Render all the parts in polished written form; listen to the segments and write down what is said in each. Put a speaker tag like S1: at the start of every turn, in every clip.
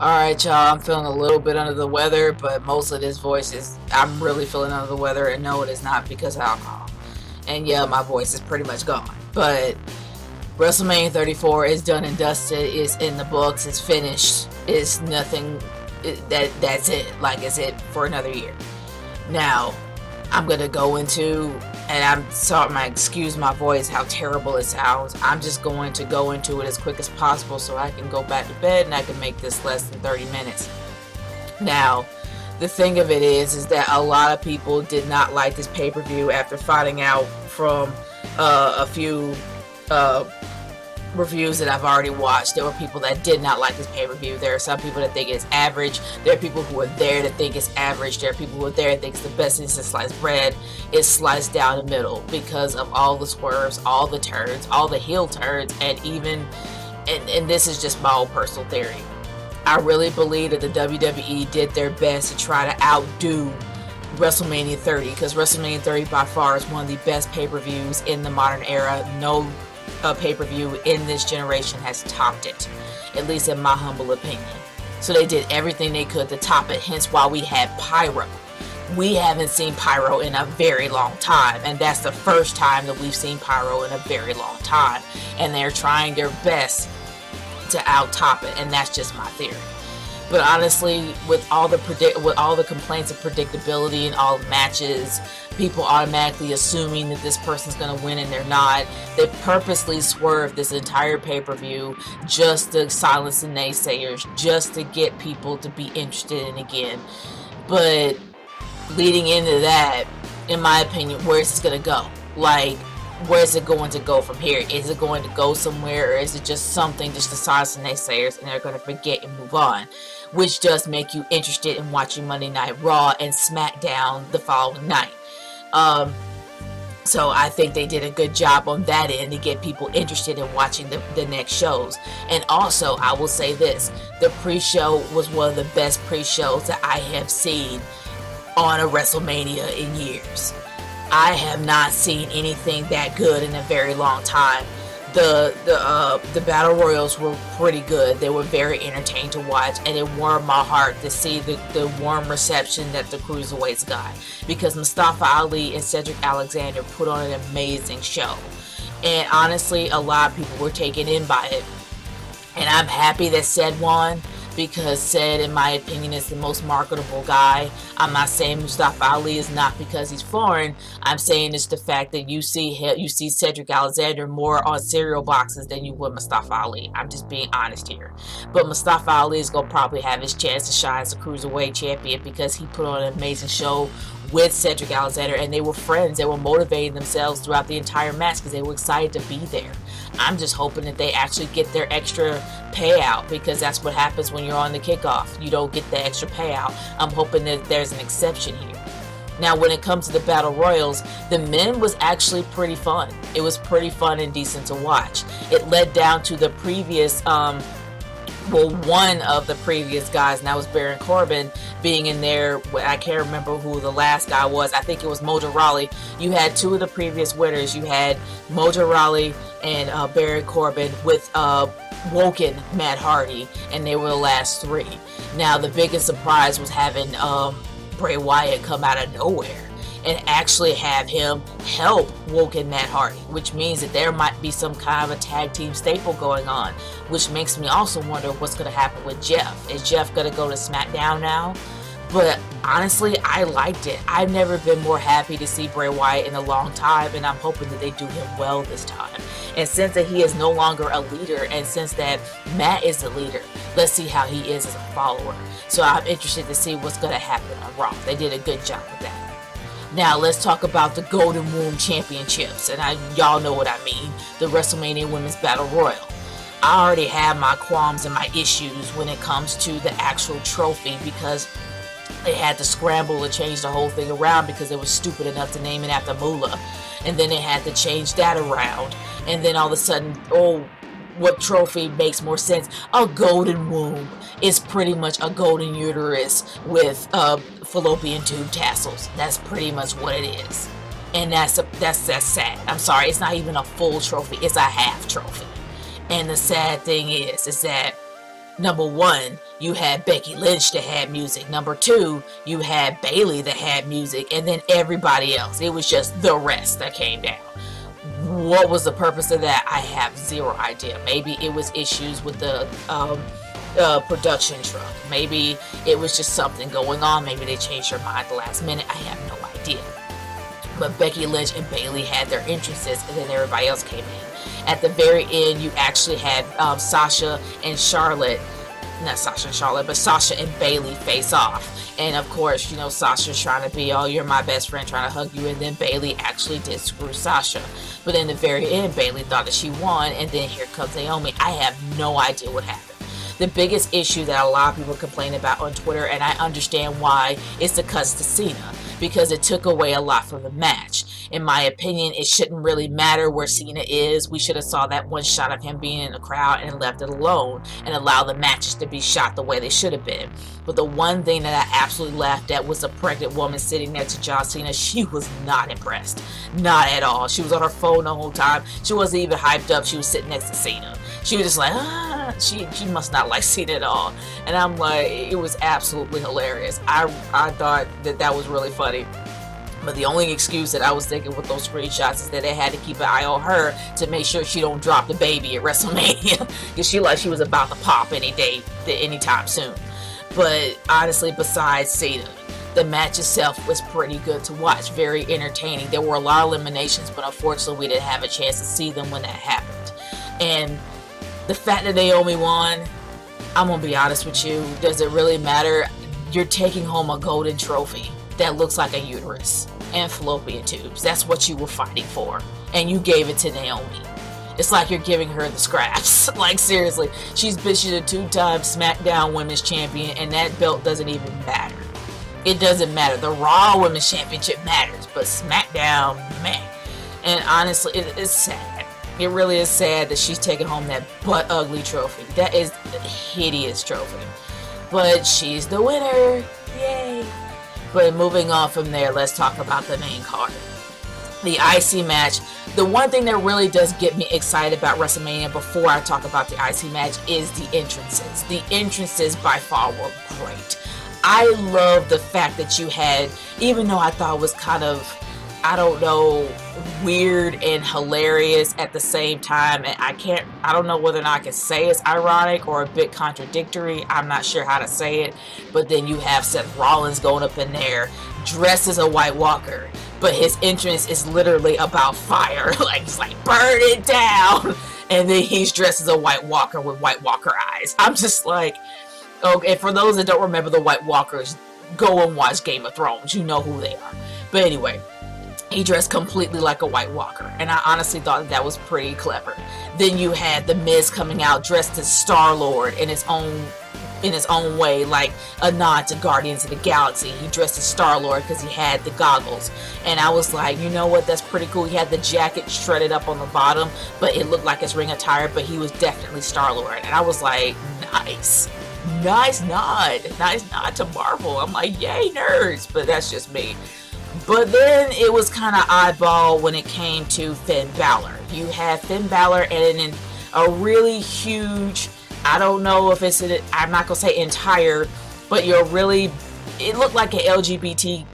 S1: Alright, y'all, I'm feeling a little bit under the weather, but most of this voice is, I'm really feeling under the weather, and no, it is not because of alcohol. And yeah, my voice is pretty much gone. But WrestleMania 34 is done and dusted, it's in the books, it's finished, it's nothing, that's it. Like, it's it for another year. Now, I'm gonna go into, and I'm sorry, excuse my voice, how terrible it sounds. I'm just going to go into it as quick as possible so I can go back to bed and I can make this less than 30 minutes. Now, the thing of it is that a lot of people did not like this pay-per-view after finding out from a few reviews that I've already watched. There were people that did not like this pay-per-view. There are some people that think it's average. There are people who are there that think it's average. There are people who are there that think it's the best thing since sliced bread. It's sliced down the middle because of all the swerves, all the turns, all the heel turns, and even, and this is just my own personal theory, I really believe that the WWE did their best to try to outdo WrestleMania 30, because WrestleMania 30 by far is one of the best pay-per-views in the modern era. No pay-per-view in this generation has topped it, at least in my humble opinion. So they did everything they could to top it, hence why we had pyro. We haven't seen pyro in a very long time, and that's the first time that we've seen pyro in a very long time, and they're trying their best to out-top it, and that's just my theory. But honestly, with all the complaints of predictability and all the matches, people automatically assuming that this person's going to win and they're not. They purposely swerved this entire pay-per-view just to silence the naysayers, just to get people to be interested in it again. But leading into that, in my opinion, where is this going to go? Like, where is it going to go from here? Is it going to go somewhere, or is it just something just to silence the naysayers and they're going to forget and move on? Which does make you interested in watching Monday Night Raw and SmackDown the following night. So I think they did a good job on that end to get people interested in watching the next shows. And also, I will say this, the pre-show was one of the best pre-shows that I have seen on a WrestleMania in years. I have not seen anything that good in a very long time. The battle royals were pretty good. They were very entertaining to watch, and it warmed my heart to see the warm reception that the cruiserweights got, because Mustafa Ali and Cedric Alexander put on an amazing show, and honestly, a lot of people were taken in by it. And I'm happy that Ced won, because Ced, in my opinion, is the most marketable guy. I'm not saying Mustafa Ali is not because he's foreign. I'm saying it's the fact that you see Cedric Alexander more on cereal boxes than you would Mustafa Ali. I'm just being honest here. But Mustafa Ali is going to probably have his chance to shine as a cruiserweight champion, because he put on an amazing show with Cedric Alexander, and they were friends. They were motivating themselves throughout the entire match because they were excited to be there. I'm just hoping that they actually get their extra payout, because that's what happens when you're on the kickoff. You don't get the extra payout. I'm hoping that there's an exception here. Now, when it comes to the Battle Royals, the men was actually pretty fun. It was pretty fun and decent to watch. It led down to the previous one of the previous guys, and that was Baron Corbin, being in there. I can't remember who the last guy was. I think it was Mojo Rawley. You had two of the previous winners. You had Mojo Rawley and Baron Corbin with Woken Matt Hardy, and they were the last three. Now, the biggest surprise was having Bray Wyatt come out of nowhere and actually have him help Woken Matt Hardy, which means that there might be some kind of a tag team staple going on, which makes me also wonder what's going to happen with Jeff. Is Jeff going to go to SmackDown now? But honestly, I liked it. I've never been more happy to see Bray Wyatt in a long time, and I'm hoping that they do him well this time. And since that he is no longer a leader, and since that Matt is the leader, let's see how he is as a follower. So I'm interested to see what's going to happen on Raw. They did a good job with that. Now, let's talk about the Golden Womb Championships, and y'all know what I mean, the WrestleMania Women's Battle Royal. I already have my qualms and my issues when it comes to the actual trophy, because they had to scramble to change the whole thing around because they were stupid enough to name it after Moolah, and then they had to change that around, and then all of a sudden, oh, what trophy makes more sense? A golden womb is pretty much a golden uterus with fallopian tube tassels. That's pretty much what it is, and that's sad. I'm sorry, it's not even a full trophy; it's a half trophy. And the sad thing is that number one, you had Becky Lynch that had music. Number two, you had Bayley that had music, and then everybody else. It was just the rest that came down. What was the purpose of that? I have zero idea. Maybe it was issues with the production truck. Maybe it was just something going on. Maybe they changed their mind at the last minute. I have no idea. But Becky Lynch and Bayley had their entrances, and then everybody else came in. At the very end, you actually had Sasha and Charlotte, not Sasha and Charlotte, but Sasha and Bayley face off. And of course, you know, Sasha's trying to be, oh, you're my best friend, trying to hug you, and then Bayley actually did screw Sasha. But in the very end, Bayley thought that she won, and then here comes Naomi. I have no idea what happened. The biggest issue that a lot of people complain about on Twitter, and I understand why, is the cuts to Cena, because it took away a lot from the match. In my opinion, it shouldn't really matter where Cena is. We should have saw that one shot of him being in the crowd and left it alone and allow the matches to be shot the way they should have been. But the one thing that I absolutely laughed at was a pregnant woman sitting next to John Cena. She was not impressed. Not at all. She was on her phone the whole time. She wasn't even hyped up. She was sitting next to Cena. She was just like, she must not like Cena at all. And I'm like, it was absolutely hilarious. I thought that was really funny. But the only excuse that I was thinking with those screenshots is that they had to keep an eye on her to make sure she don't drop the baby at WrestleMania. Because she was about to pop any day, anytime soon. But honestly, besides Cena, the match itself was pretty good to watch. Very entertaining. There were a lot of eliminations, but unfortunately we didn't have a chance to see them when that happened. And the fact that Naomi won, I'm going to be honest with you, does it really matter? You're taking home a golden trophy that looks like a uterus and fallopian tubes. That's what you were fighting for. And you gave it to Naomi. It's like you're giving her the scraps. Like, seriously. She's a two-time SmackDown Women's Champion, and that belt doesn't even matter. It doesn't matter. The Raw Women's Championship matters, but SmackDown, man. And honestly, it's sad. It really is sad that she's taking home that butt-ugly trophy. That is a hideous trophy. But she's the winner. Yay. But moving on from there, let's talk about the main card. The IC match. The one thing that really does get me excited about WrestleMania before I talk about the IC match is the entrances. The entrances by far were great. I love the fact that you had, even though I thought it was kind of, I don't know, weird and hilarious at the same time, and I don't know whether or not I can say it's ironic or a bit contradictory. I'm not sure how to say it. But then you have Seth Rollins going up in there dressed as a White Walker, but his entrance is literally about fire. Like, he's like, burn it down, and then he's dressed as a White Walker with White Walker eyes. I'm just like, okay, for those that don't remember the White Walkers, go and watch Game of Thrones. You know who they are. But anyway, he dressed completely like a White Walker, and I honestly thought that was pretty clever. Then you had The Miz coming out dressed as Star-Lord in his own way, like a nod to Guardians of the Galaxy. He dressed as Star-Lord because he had the goggles, and I was like, you know what, that's pretty cool. He had the jacket shredded up on the bottom, but it looked like his ring attire, but he was definitely Star-Lord, and I was like, nice nod to Marvel. I'm like, yay, nerds. But that's just me. But then it was kind of oddball when it came to Finn Balor. You had Finn Balor and a really huge, I don't know if it's I'm not gonna say entire, but it looked like an LGBT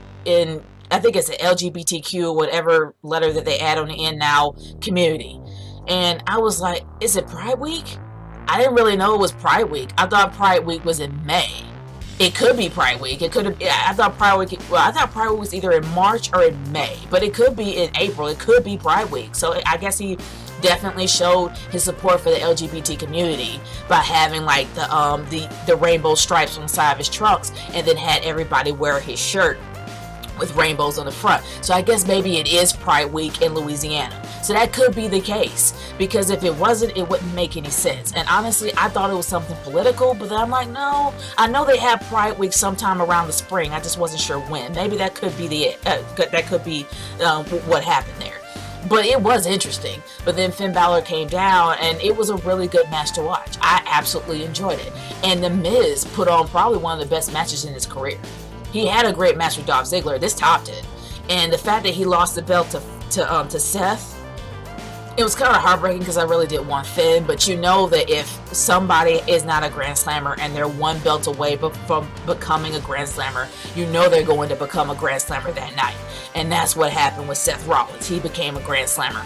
S1: I think it's an LGBTQ, whatever letter that they add on the end now, community. And I was like, is it Pride Week? I didn't really know it was Pride Week. I thought Pride Week was in May. It could be Pride Week. It could have. Yeah, I thought Pride Week was either in March or in May, but it could be in April. It could be Pride Week. So I guess he definitely showed his support for the LGBT community by having like the rainbow stripes on the side of his trunks, and then had everybody wear his shirt with rainbows on the front. So I guess maybe it is Pride Week in Louisiana. So that could be the case, because if it wasn't, it wouldn't make any sense. And honestly, I thought it was something political, but then I'm like, no, I know they have Pride Week sometime around the spring. I just wasn't sure when. Maybe that could be what happened there. But it was interesting. But then Finn Balor came down, and it was a really good match to watch. I absolutely enjoyed it. And The Miz put on probably one of the best matches in his career. He had a great match with Dolph Ziggler. This topped it. And the fact that he lost the belt to Seth, It was kind of heartbreaking because I really did want Finn, but you know that if somebody is not a Grand Slammer and they're one belt away from becoming a Grand Slammer, you know they're going to become a Grand Slammer that night. And that's what happened with Seth Rollins. He became a Grand Slammer.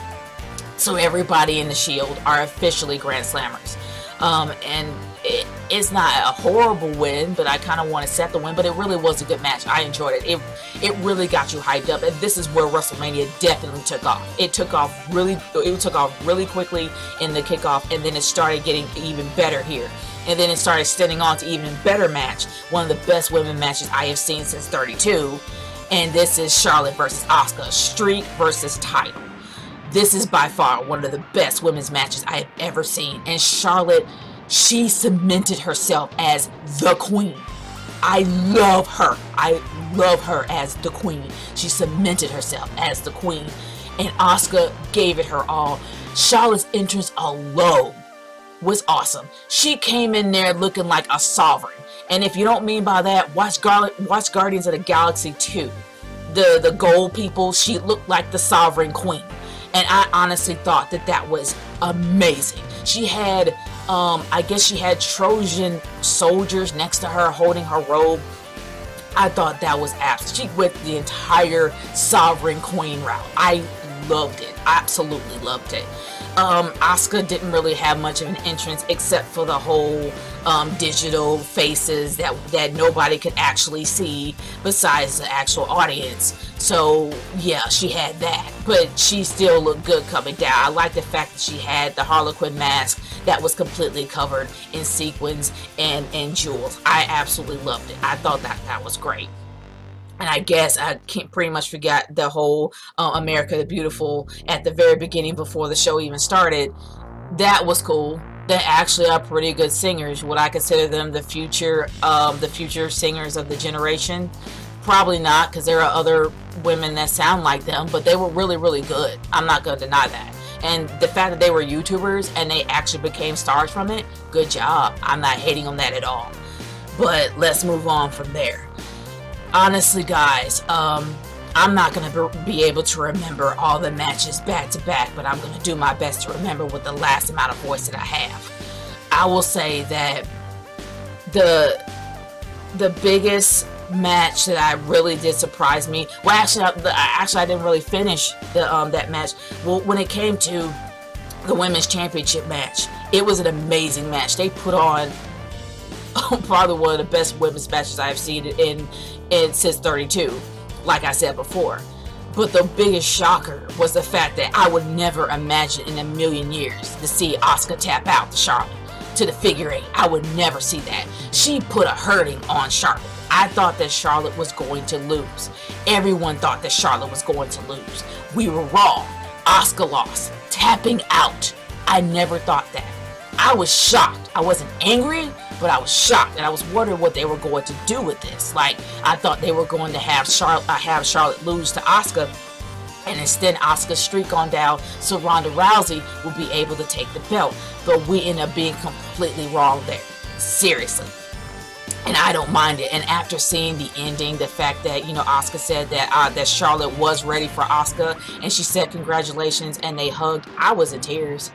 S1: So everybody in the Shield are officially Grand Slammers. And it's not a horrible win, but I kind of wanted Seth to win, but it really was a good match. I enjoyed it. It really got you hyped up, and this is where WrestleMania definitely took off. It took off really quickly in the kickoff, and then it started getting even better here. And then it started extending on to even better match, one of the best women matches I have seen since 32, and this is Charlotte versus Asuka, streak versus title. This is by far one of the best women's matches I have ever seen, and Charlotte, she cemented herself as the queen. I love her. I love her as the queen. She cemented herself as the queen. And Asuka gave it her all. Charlotte's entrance alone was awesome. She came in there looking like a sovereign. And if you don't mean by that, watch Guardians of the Galaxy 2. The gold people, she looked like the sovereign queen. And I honestly thought that was amazing. She had, I guess she had Trojan soldiers next to her holding her robe. I thought that was absolutely, she went the entire sovereign queen route. I loved it. Absolutely loved it. Asuka didn't really have much of an entrance except for the whole digital faces that nobody could actually see besides the actual audience. So yeah, she had that, but she still looked good coming down. I like the fact that she had the Harlequin mask that was completely covered in sequins and jewels. I absolutely loved it. I thought that was great. And I guess I can't pretty much forget the whole America the Beautiful at the very beginning before the show even started. That was cool. They actually are pretty good singers. Would I consider them the future singers of the generation? Probably not, because there are other women that sound like them, but they were really, really good. I'm not going to deny that. And the fact that they were YouTubers and they actually became stars from it, good job. I'm not hating on that at all. But let's move on from there. Honestly, guys, I'm not going to be able to remember all the matches back to back, but I'm going to do my best to remember with the last amount of voice that I have. I will say that the biggest match that I really did surprise me, well, actually I didn't really finish that match. Well, when it came to the women's championship match, it was an amazing match. They put on probably one of the best women's matches I've seen in since 32, like I said before. But the biggest shocker was the fact that I would never imagine in a million years to see Asuka tap out to Charlotte to the figure 8. I would never see that. She put a hurting on Charlotte. I thought that Charlotte was going to lose. Everyone thought that Charlotte was going to lose. We were wrong. Asuka lost. Tapping out. I never thought that. I was shocked. I wasn't angry, but I was shocked, and I was wondering what they were going to do with this. Like, I thought they were going to have Charlotte lose to Asuka, and instead Asuka's streak on down, so Ronda Rousey will be able to take the belt. But we end up being completely wrong there. Seriously. And I don't mind it. And after seeing the ending, the fact that, you know, Asuka said that Charlotte was ready for Asuka, and she said congratulations, and they hugged, I was in tears.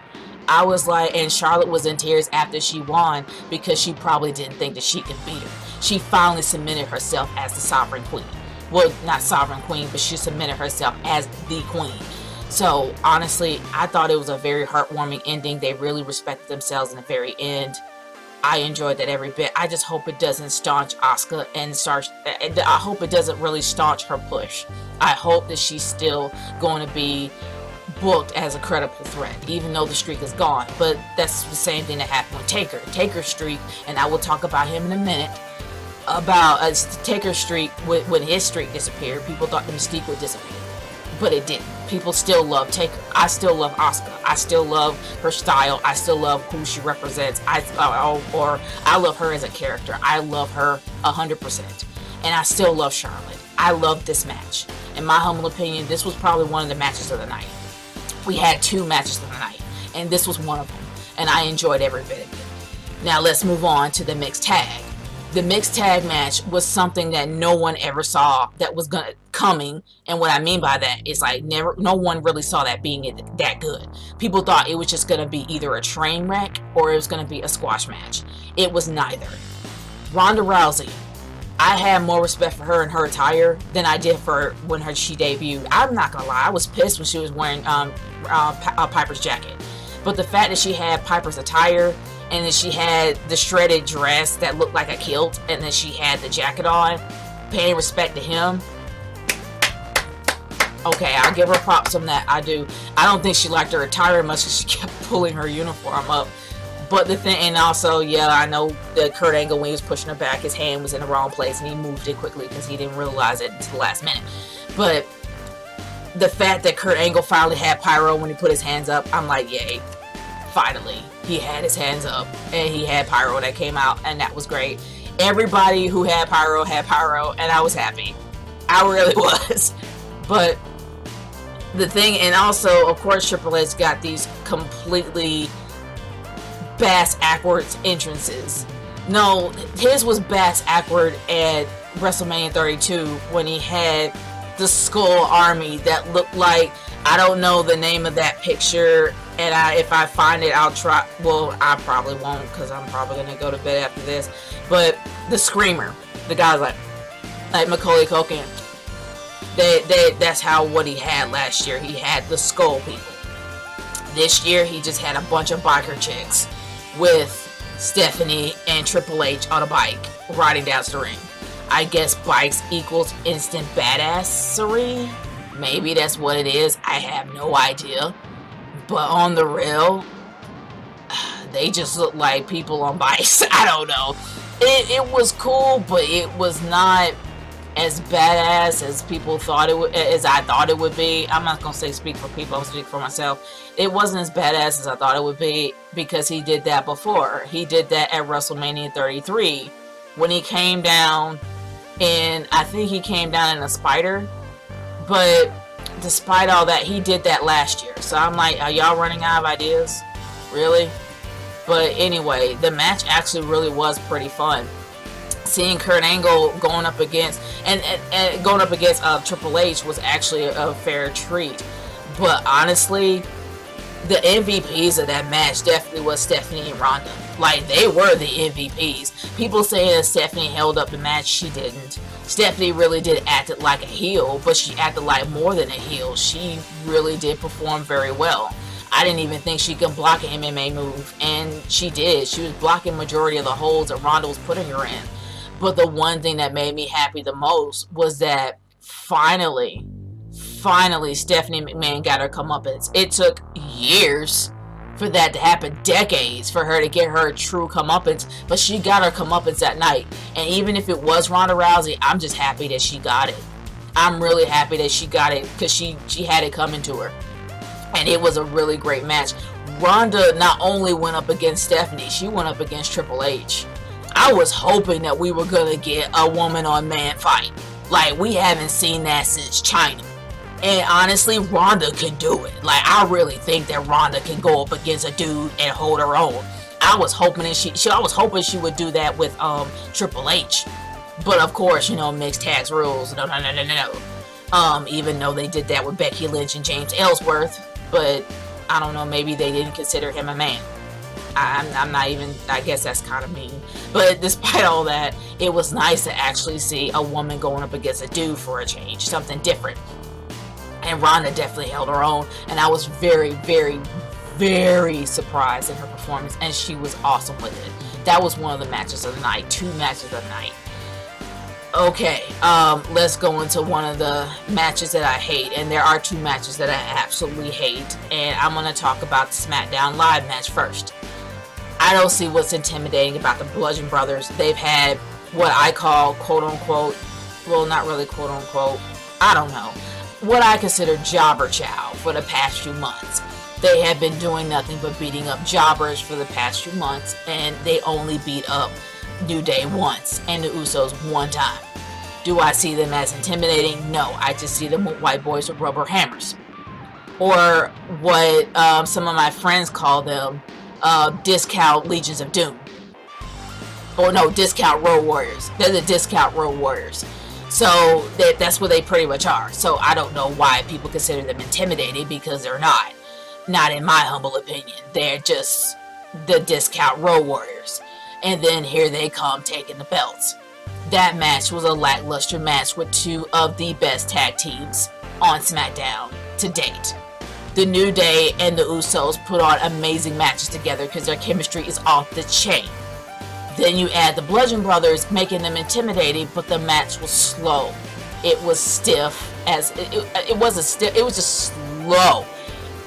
S1: I was like, and Charlotte was in tears after she won because she probably didn't think that she could beat her. She finally cemented herself as the sovereign queen. Well, not sovereign queen, but she cemented herself as the queen. So honestly, I thought it was a very heartwarming ending. They really respected themselves in the very end. I enjoyed that every bit. I just hope it doesn't staunch Asuka I hope it doesn't really staunch her push. I hope that she's still going to be booked as a credible threat, even though the streak is gone. But that's the same thing that happened with Taker. Taker's streak, and I will talk about him in a minute, about Taker's streak, when his streak disappeared, people thought the Mystique would disappear. But it didn't. People still love Taker. I still love Asuka. I still love her style. I still love who she represents. I love her as a character. I love her 100%. And I still love Charlotte. I love this match. In my humble opinion, this was probably one of the matches of the night. We had 2 matches of the night, and this was one of them, and I enjoyed every bit of it. Now let's move on to the mixed tag. the mixed tag match was something that no one ever saw that was coming. And what I mean by that is like no one really saw that being that good. People thought it was just gonna be either a train wreck or it was gonna be a squash match. It was neither. Ronda Rousey, I had more respect for her and her attire than I did for when she debuted. I'm not gonna lie, I was pissed when she was wearing Piper's jacket. But the fact that she had Piper's attire, and then she had the shredded dress that looked like a kilt, and then she had the jacket on, paying respect to him. Okay, I'll give her props on that. I do. I don't think she liked her attire much because she kept pulling her uniform up. But the thing, and also, yeah, I know that Kurt Angle, when he was pushing her back, his hand was in the wrong place, and he moved it quickly because he didn't realize it until the last minute. But the fact that Kurt Angle finally had pyro when he put his hands up, I'm like, yay, finally. He had his hands up, and he had pyro that came out, and that was great. Everybody who had pyro, and I was happy. I really was. But the thing, and also, of course, Triple H got these completely bass-ackwards entrances. No, his was bass-ackward at WrestleMania 32 when he had the Skull Army that looked like, I don't know the name of that picture, and if I find it, I'll try. Well, I probably won't because I'm probably gonna go to bed after this. But the Screamer, the guy's like Macaulay Culkin. That's what he had last year. He had the Skull people. This year, he just had a bunch of biker chicks with Stephanie and Triple H on a bike riding down the ring. I guess bikes equals instant badassery. Maybe that's what it is. I have no idea. But on the real, they just look like people on bikes. I don't know. It was cool, but it was not as badass as people thought it would, as I thought it would be. I'm not gonna say speak for people, I'm speaking for myself. It wasn't as badass as I thought it would be because he did that before. He did that at WrestleMania 33 when he came down, and I think he came down in a spider. But despite all that, he did that last year. So I'm like, are y'all running out of ideas? Really? But anyway, the match actually really was pretty fun. Seeing Kurt Angle going up against Triple H was actually a fair treat. But honestly, the MVPs of that match definitely was Stephanie and Ronda. Like, they were the MVPs. People saying that Stephanie held up the match, she didn't. Stephanie really did act like a heel, but she acted like more than a heel. She really did perform very well. I didn't even think she could block an MMA move, and she did. She was blocking majority of the holds that Ronda was putting her in. But the one thing that made me happy the most was that finally Stephanie McMahon got her comeuppance. It took years for that to happen, decades for her to get her true comeuppance, but she got her comeuppance that night. And even if it was Ronda Rousey, I'm just happy that she got it. I'm really happy that she got it because she had it coming to her. And it was a really great match. Ronda not only went up against Stephanie, she went up against Triple H. I was hoping that we were going to get a woman on man fight. Like, we haven't seen that since China. And honestly, Ronda can do it. Like, I really think that Ronda can go up against a dude and hold her own. I was hoping that I was hoping she would do that with Triple H. But of course, you know, mixed tags rules. No. Even though they did that with Becky Lynch and James Ellsworth. But I don't know, maybe they didn't consider him a man. I'm not even, I guess that's kind of mean. But despite all that, it was nice to actually see a woman going up against a dude for a change. Something different. And Ronda definitely held her own. And I was very, very, very surprised in her performance. And she was awesome with it. That was one of the matches of the night. 2 matches of the night. Okay, let's go into one of the matches that I hate. And there are 2 matches that I absolutely hate. And I'm going to talk about the SmackDown Live match first. I don't see what's intimidating about the Bludgeon Brothers. They've had what I call, quote-unquote, well, not really quote-unquote, I don't know, what I consider jobber chow for the past few months. They have been doing nothing but beating up jobbers for the past few months, and they only beat up New Day once, and the Usos one time. Do I see them as intimidating? No, I just see them with white boys with rubber hammers. Or what some of my friends call them, discount Legions of Doom. Or no, Discount Road Warriors. They're the Discount Road Warriors. So that's what they pretty much are. So I don't know why people consider them intimidating, because they're not. Not in my humble opinion. They're just the Discount Road Warriors. And then here they come taking the belts. That match was a lackluster match with two of the best tag teams on SmackDown to date. The New Day and the Usos put on amazing matches together because their chemistry is off the chain. Then you add the Bludgeon Brothers, making them intimidating, but the match was slow. It was stiff, it was just slow.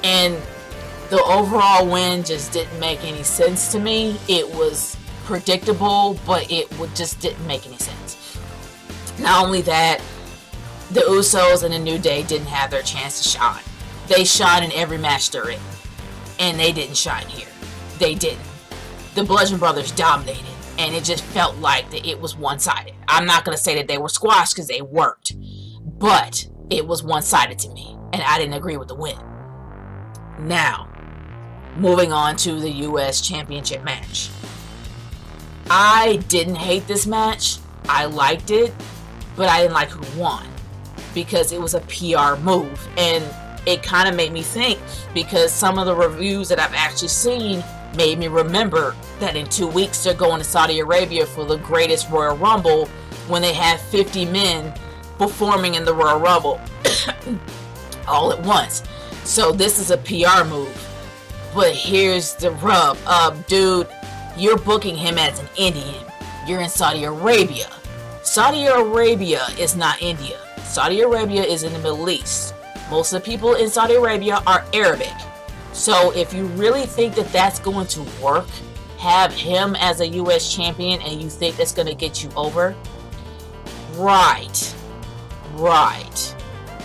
S1: And the overall win just didn't make any sense to me. It was predictable, but it just didn't make any sense. Not only that, the Usos and the New Day didn't have their chance to shine. They shine in every match they're in, and they didn't shine here. They didn't. The Bludgeon Brothers dominated, and it just felt like that it was one-sided. I'm not going to say that they were squashed, because they weren't, but it was one-sided to me, and I didn't agree with the win. Now, moving on to the U.S. Championship match. I didn't hate this match. I liked it, but I didn't like who won, because it was a PR move, and it kind of made me think, because some of the reviews that I've actually seen made me remember that in 2 weeks they're going to Saudi Arabia for the greatest Royal Rumble, when they have 50 men performing in the Royal Rumble all at once. So this is a PR move. But here's the rub. Dude, you're booking him as an Indian. You're in Saudi Arabia. Saudi Arabia is not India. Saudi Arabia is in the Middle East. Most of the people in Saudi Arabia are Arabic. So if you really think that that's going to work, have him as a U.S. champion, and you think that's going to get you over, right.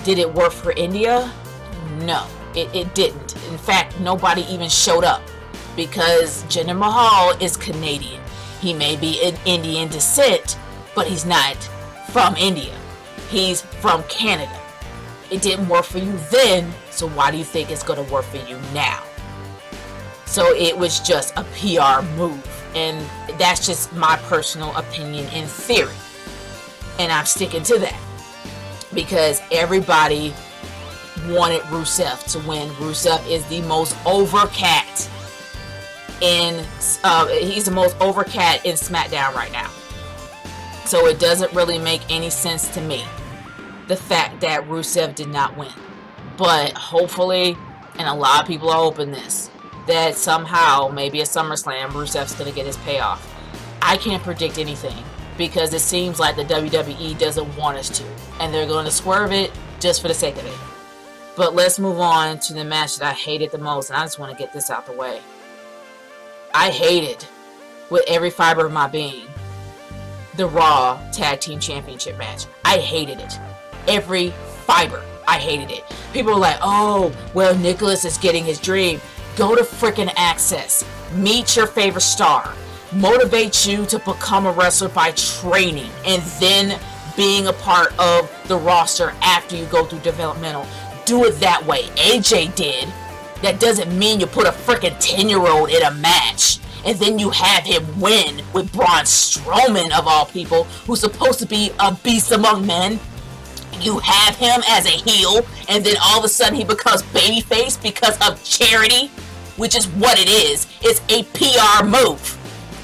S1: Did it work for India? No, it didn't. In fact, nobody even showed up, because Jinder Mahal is Canadian. He may be in Indian descent, but he's not from India. He's from Canada. It didn't work for you then, so why do you think it's going to work for you now? So it was just a PR move, and that's just my personal opinion in theory. And I'm sticking to that, because everybody wanted Rusev to win. Rusev is the most over cat he's the most over cat in SmackDown right now. So it doesn't really make any sense to me, the fact that Rusev did not win. But hopefully, and a lot of people are hoping this, that somehow, maybe at SummerSlam, Rusev's going to get his payoff. I can't predict anything, because it seems like the WWE doesn't want us to, and they're going to swerve it just for the sake of it. But let's move on to the match that I hated the most, and I just want to get this out the way. I hated, with every fiber of my being, the Raw Tag Team Championship match. I hated it. Every fiber. I hated it. People were like, oh, well, Nicholas is getting his dream. Go to frickin' Access. Meet your favorite star. Motivate you to become a wrestler by training and then being a part of the roster after you go through developmental. Do it that way. AJ did. That doesn't mean you put a frickin' 10-year-old in a match and then you have him win with Braun Strowman, of all people, who's supposed to be a beast among men. You have him as a heel, and then all of a sudden he becomes babyface because of charity, which is what it is. It's a PR move.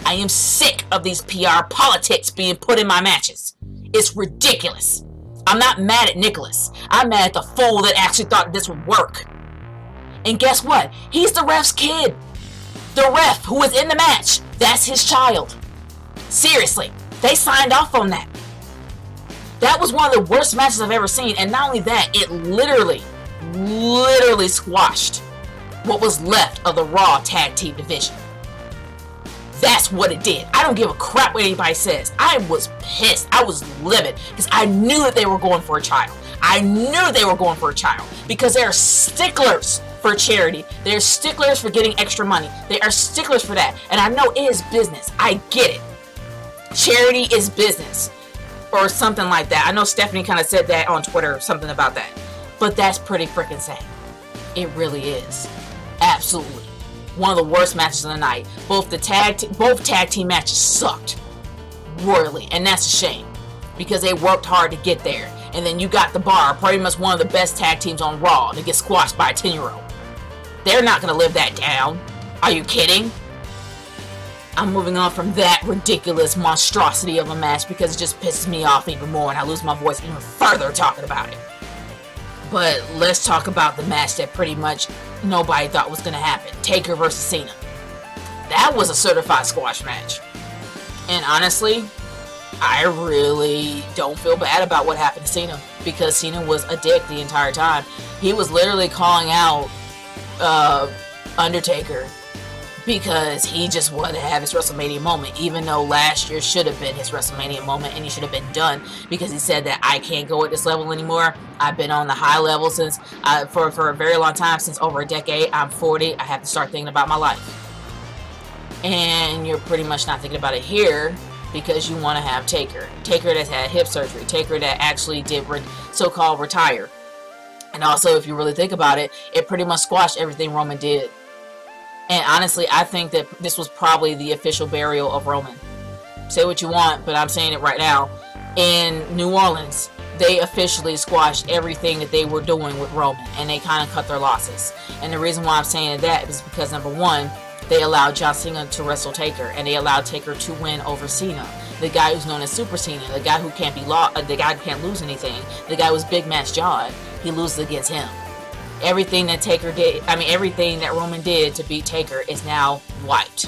S1: I am sick of these PR politics being put in my matches. It's ridiculous. I'm not mad at Nicholas. I'm mad at the fool that actually thought this would work. And guess what? He's the ref's kid. The ref who was in the match, that's his child. Seriously, they signed off on that. That was one of the worst matches I've ever seen, and not only that, it literally squashed what was left of the Raw Tag Team division. That's what it did. I don't give a crap what anybody says. I was pissed. I was livid, because I knew that they were going for a child. I knew they were going for a child, because they are sticklers for charity. They're sticklers for getting extra money. They are sticklers for that, and I know it is business. I get it. Charity is business. Or something like that. I know Stephanie kind of said that on Twitter, something about that. But that's pretty freaking sad. It really is. Absolutely. One of the worst matches of the night. Both tag team matches sucked. royally, and that's a shame because they worked hard to get there. And then you got the Bar, pretty much one of the best tag teams on Raw, to get squashed by a 10-year-old. They're not going to live that down. Are you kidding? I'm moving on from that ridiculous monstrosity of a match because it just pisses me off even more and I lose my voice even further talking about it. But let's talk about the match that pretty much nobody thought was going to happen. Taker versus Cena. That was a certified squash match. And honestly, I really don't feel bad about what happened to Cena because Cena was a dick the entire time. He was literally calling out Undertaker because he just wanted to have his WrestleMania moment, even though last year should have been his WrestleMania moment and he should have been done because he said that I can't go at this level anymore. I've been on the high level since for a very long time, since over a decade. I'm 40. I have to start thinking about my life. And you're pretty much not thinking about it here because you want to have Taker. Taker that's had hip surgery. Taker that actually did so-called retire. And also, if you really think about it, it pretty much squashed everything Roman did. And honestly, I think that this was probably the official burial of Roman. Say what you want, but I'm saying it right now. In New Orleans, they officially squashed everything that they were doing with Roman. And they kind of cut their losses. And the reason why I'm saying that is because, number one, they allowed John Cena to wrestle Taker. And they allowed Taker to win over Cena. The guy who's known as Super Cena. The guy who can't be the guy who can't lose anything. The guy who's Big Match John. He loses against him. Everything that Taker did, everything that Roman did to beat Taker is now wiped.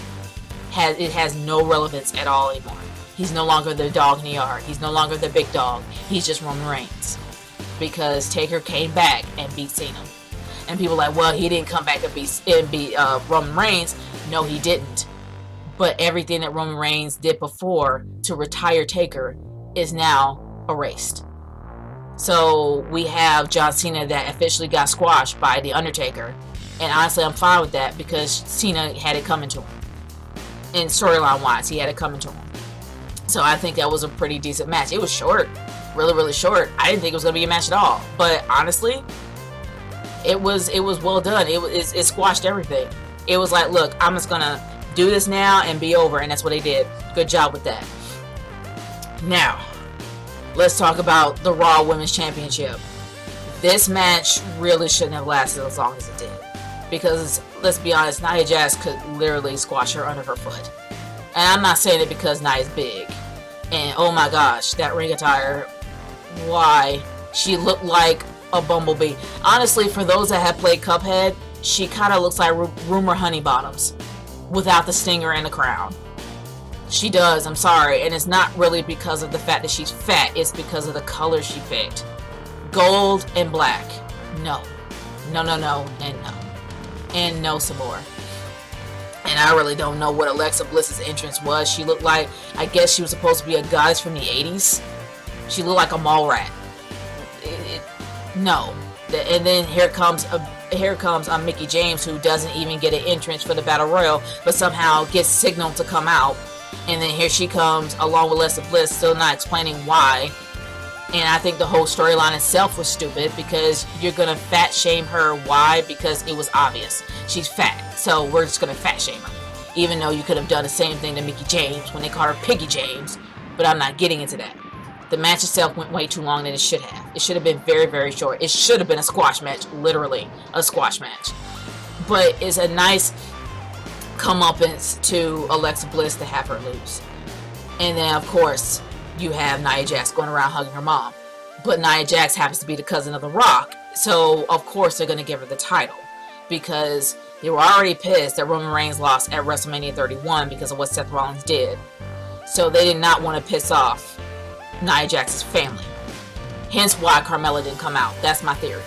S1: It has no relevance at all anymore. He's no longer the dog in the yard. He's no longer the big dog. He's just Roman Reigns. Because Taker came back and beat Cena. And people are like, well, he didn't come back and beat Roman Reigns. No, he didn't. But everything that Roman Reigns did before to retire Taker is now erased. So we have John Cena that officially got squashed by The Undertaker. And honestly, I'm fine with that because Cena had it coming to him. And storyline wise, he had it coming to him. So I think that was a pretty decent match. It was short. Really, really short. I didn't think it was going to be a match at all. But honestly, it was well done. It squashed everything. It was like, look, I'm just going to do this now and be over. And that's what they did. Good job with that. Now, let's talk about the Raw Women's Championship. This match really shouldn't have lasted as long as it did. Because, let's be honest, Nia Jax could literally squash her under her foot. And I'm not saying it because Nia's big. And, oh my gosh, that ring attire. Why? She looked like a bumblebee. Honestly, for those that have played Cuphead, she kind of looks like Rumor Honeybottoms. Without the stinger and the crown. She does, I'm sorry, and it's not really because of the fact that she's fat, it's because of the color she picked. Gold and black. No. No, no, no, and no. And no some more. And I really don't know what Alexa Bliss's entrance was. She looked like, I guess she was supposed to be a goddess from the 80s. She looked like a mall rat. No. And then here comes Mickie James, who doesn't even get an entrance for the Battle Royal, but somehow gets signaled to come out. And then here she comes, along with Alexa Bliss, still not explaining why. And I think the whole storyline itself was stupid, because you're going to fat shame her. Why? Because it was obvious. She's fat, so we're just going to fat shame her. Even though you could have done the same thing to Mickie James when they called her Piggy James. But I'm not getting into that. The match itself went way too long than it should have. It should have been very, very short. It should have been a squash match, literally a squash match. But it's a nice comeuppance to Alexa Bliss to have her lose. And then, of course, you have Nia Jax going around hugging her mom. But Nia Jax happens to be the cousin of The Rock. So, of course, they're going to give her the title. Because they were already pissed that Roman Reigns lost at WrestleMania 31 because of what Seth Rollins did. So they did not want to piss off Nia Jax's family. Hence why Carmella didn't come out. That's my theory.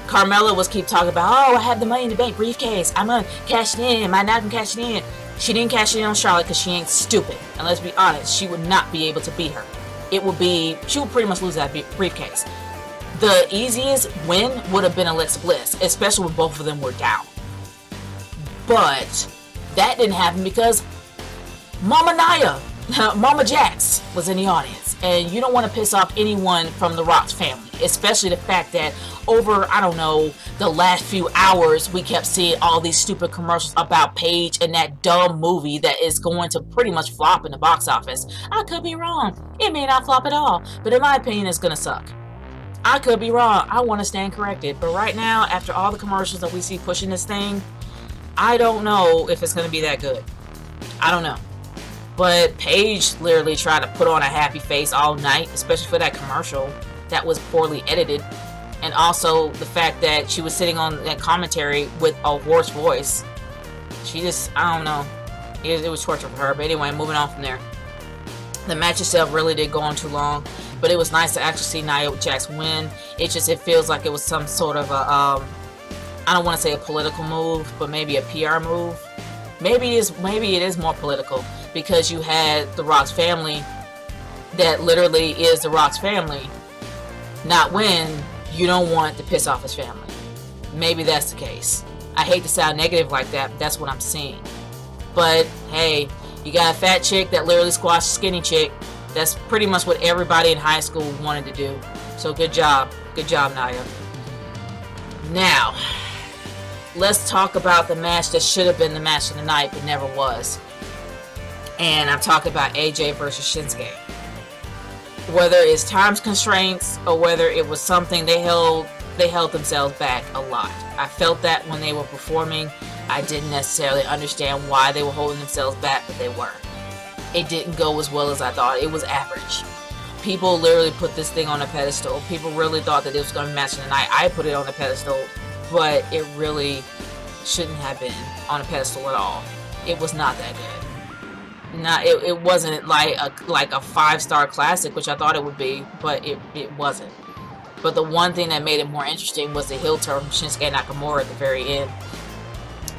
S1: Carmella was keep talking about, oh, I have the Money in the Bank briefcase. I'm going to cash it in. Am I not going to cash it in? She didn't cash it in on Charlotte because she ain't stupid. And let's be honest, she would not be able to beat her. She would pretty much lose that briefcase. The easiest win would have been Alexa Bliss, especially when both of them were down. But that didn't happen because Mama Nia Mama Jax was in the audience, and you don't want to piss off anyone from the Rock's family, especially the fact that over, I don't know, the last few hours, we kept seeing all these stupid commercials about Paige and that dumb movie that is going to pretty much flop in the box office. I could be wrong. It may not flop at all, but in my opinion, it's going to suck. I could be wrong. I want to stand corrected, but right now, after all the commercials that we see pushing this thing, I don't know if it's going to be that good. I don't know. But Paige literally tried to put on a happy face all night, especially for that commercial that was poorly edited. And also the fact that she was sitting on that commentary with a hoarse voice. She just, I don't know. It was torture for her. But anyway, moving on from there. The match itself really did go on too long. But it was nice to actually see Nia Jax win. It feels like it was some sort of a, I don't want to say a political move, but maybe a PR move. Maybe it is more political. Because you had the Rock's family that literally is the Rock's family not win, you don't want to piss off his family. Maybe that's the case. I hate to sound negative like that, but that's what I'm seeing. But hey, you got a fat chick that literally squashed a skinny chick. That's pretty much what everybody in high school wanted to do. So good job. Good job, Nia. Now, let's talk about the match that should have been the match of the night, but never was. And I'm talking about AJ versus Shinsuke. Whether it's time constraints or whether it was something they held themselves back a lot. I felt that when they were performing. I didn't necessarily understand why they were holding themselves back, but they were. It didn't go as well as I thought. It was average. People literally put this thing on a pedestal. People really thought that it was going to match tonight. I put it on a pedestal, but it really shouldn't have been on a pedestal at all. It was not that good. It wasn't like a 5-star classic, which I thought it would be, but it wasn't. But the one thing that made it more interesting was the heel turn from Shinsuke Nakamura at the very end.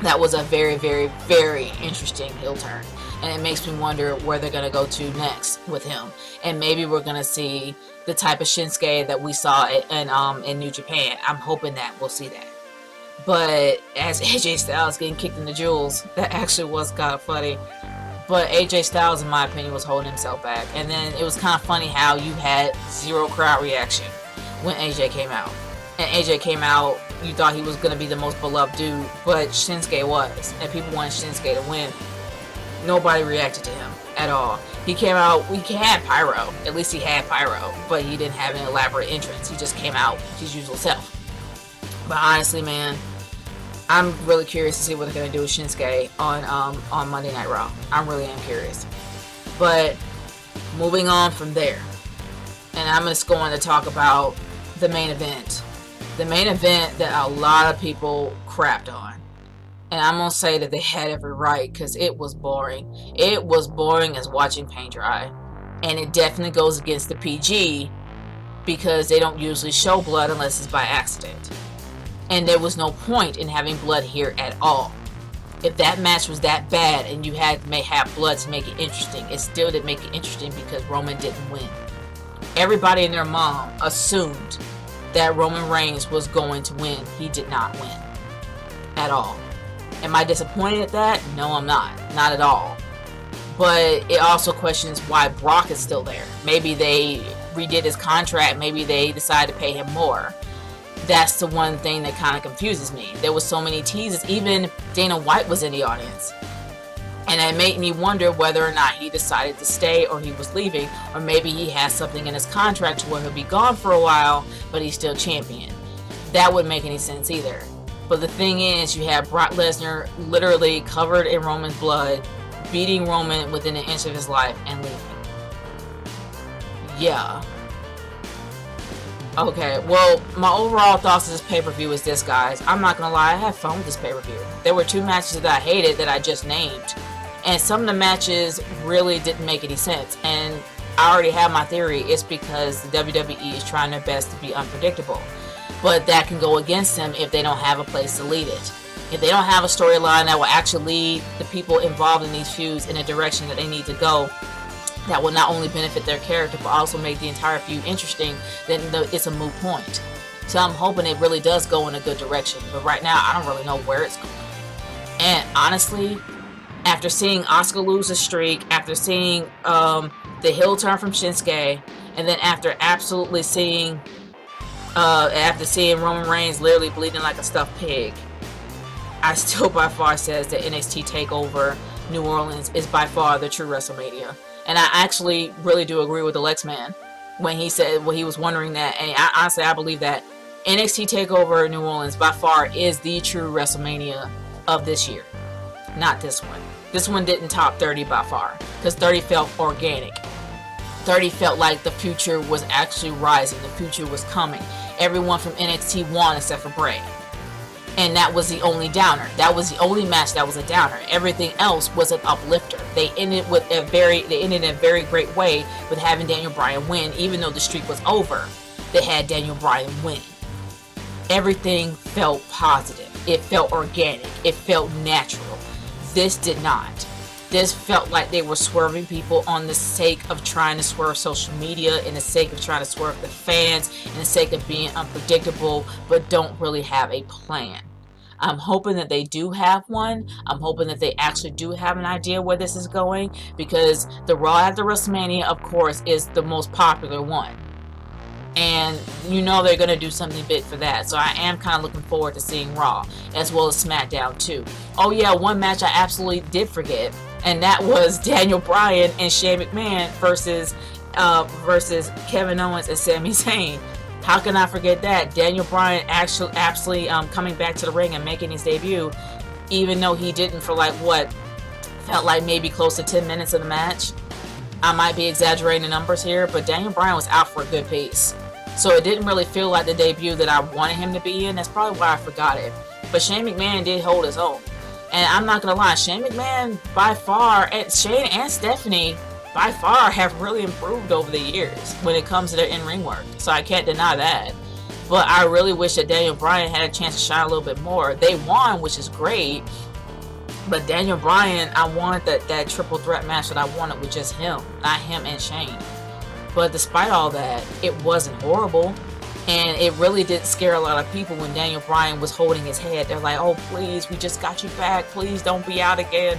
S1: That was a very, very, very interesting heel turn. And it makes me wonder where they're going to go to next with him. And maybe we're going to see the type of Shinsuke that we saw in New Japan. I'm hoping that we'll see that. But as AJ Styles getting kicked in the jewels, that actually was kind of funny. But AJ Styles, in my opinion, was holding himself back. And then it was kind of funny how you had zero crowd reaction when AJ came out. And AJ came out, you thought he was going to be the most beloved dude, but Shinsuke was. And people wanted Shinsuke to win. Nobody reacted to him at all. He came out, he had pyro. At least he had pyro. But he didn't have an elaborate entrance. He just came out his usual self. But honestly, man, I'm really curious to see what they're going to do with Shinsuke on Monday Night Raw. I really am curious. But moving on from there, and I'm just going to talk about the main event. The main event that a lot of people crapped on. And I'm going to say that they had every right because it was boring. It was boring as watching paint dry. And it definitely goes against the PG because they don't usually show blood unless it's by accident. And there was no point in having blood here at all. If that match was that bad and you may have blood to make it interesting, it still didn't make it interesting because Roman didn't win. Everybody and their mom assumed that Roman Reigns was going to win. He did not win. At all. Am I disappointed at that? No, I'm not. Not at all. But it also questions why Brock is still there. Maybe they redid his contract. Maybe they decided to pay him more. That's the one thing that kind of confuses me. There was so many teases. Even Dana White was in the audience. And it made me wonder whether or not he decided to stay or he was leaving. Or maybe he has something in his contract where he'll be gone for a while, but he's still champion. That wouldn't make any sense either. But the thing is, you have Brock Lesnar literally covered in Roman's blood, beating Roman within an inch of his life and leaving. Yeah. Okay, well, my overall thoughts of this pay-per-view is this, guys. I'm not gonna lie, I had fun with this pay-per-view. There were 2 matches that I hated that I just named. And some of the matches really didn't make any sense. And I already have my theory. It's because the WWE is trying their best to be unpredictable. But that can go against them if they don't have a place to lead it. If they don't have a storyline that will actually lead the people involved in these feuds in a direction that they need to go, that will not only benefit their character, but also make the entire feud interesting, then it's a moot point. So I'm hoping it really does go in a good direction. But right now, I don't really know where it's going. And honestly, After seeing Asuka lose a streak, after seeing the heel turn from Shinsuke, and then after absolutely seeing Roman Reigns literally bleeding like a stuffed pig, I still by far says that NXT TakeOver New Orleans is by far the true WrestleMania. And I actually really do agree with the Lex Man when he said, well, he was wondering that, and honestly I believe that NXT TakeOver New Orleans by far is the true WrestleMania of this year. Not this one. This one didn't top 30 by far, because 30 felt organic. 30 felt like the future was actually rising, the future was coming. Everyone from NXT won except for Bray. And that was the only downer. That was the only match that was a downer. Everything else was an uplifter. They ended in a very great way with having Daniel Bryan win, even though the streak was over. They had Daniel Bryan win. Everything felt positive. It felt organic. It felt natural. This did not. This felt like they were swerving people on the sake of trying to swerve social media, in the sake of trying to swerve the fans, in the sake of being unpredictable, but don't really have a plan. I'm hoping that they do have one. I'm hoping that they actually do have an idea where this is going, because the Raw after WrestleMania, of course, is the most popular one. And you know they're going to do something big for that. So I am kind of looking forward to seeing Raw, as well as SmackDown too. Oh yeah, one match I absolutely did forget, and that was Daniel Bryan and Shane McMahon versus Kevin Owens and Sami Zayn. How can I forget that? Daniel Bryan actually absolutely coming back to the ring and making his debut, even though he didn't for like what felt like maybe close to 10 minutes of the match. I might be exaggerating the numbers here, but Daniel Bryan was out for a good piece. So it didn't really feel like the debut that I wanted him to be in. That's probably why I forgot it. But Shane McMahon did hold his own. And I'm not going to lie, Shane McMahon by far, and Shane and Stephanie by far have really improved over the years when it comes to their in-ring work. So I can't deny that. But I really wish that Daniel Bryan had a chance to shine a little bit more. They won, which is great. But Daniel Bryan, I wanted that triple threat match that I wanted with just him, not him and Shane. But despite all that, it wasn't horrible. And it really did scare a lot of people when Daniel Bryan was holding his head. They're like, oh, please, we just got you back. Please don't be out again.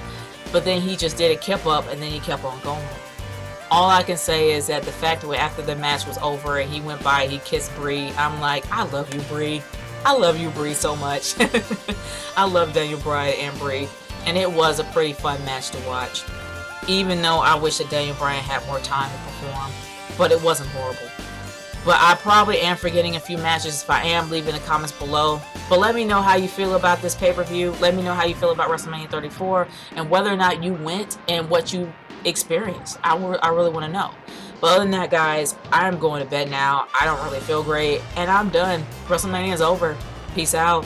S1: But then he just did a kept up, and then he kept on going. All I can say is that the fact that after the match was over and he went by, he kissed Brie, I'm like, I love you, Brie. I love you, Brie, so much. I love Daniel Bryan and Brie. And it was a pretty fun match to watch. Even though I wish that Daniel Bryan had more time to perform. But it wasn't horrible. But I probably am forgetting a few matches. If I am, leave in the comments below. But let me know how you feel about this pay-per-view. Let me know how you feel about WrestleMania 34. And whether or not you went and what you experienced. I really want to know. But other than that, guys, I'm going to bed now. I don't really feel great. And I'm done. WrestleMania is over. Peace out.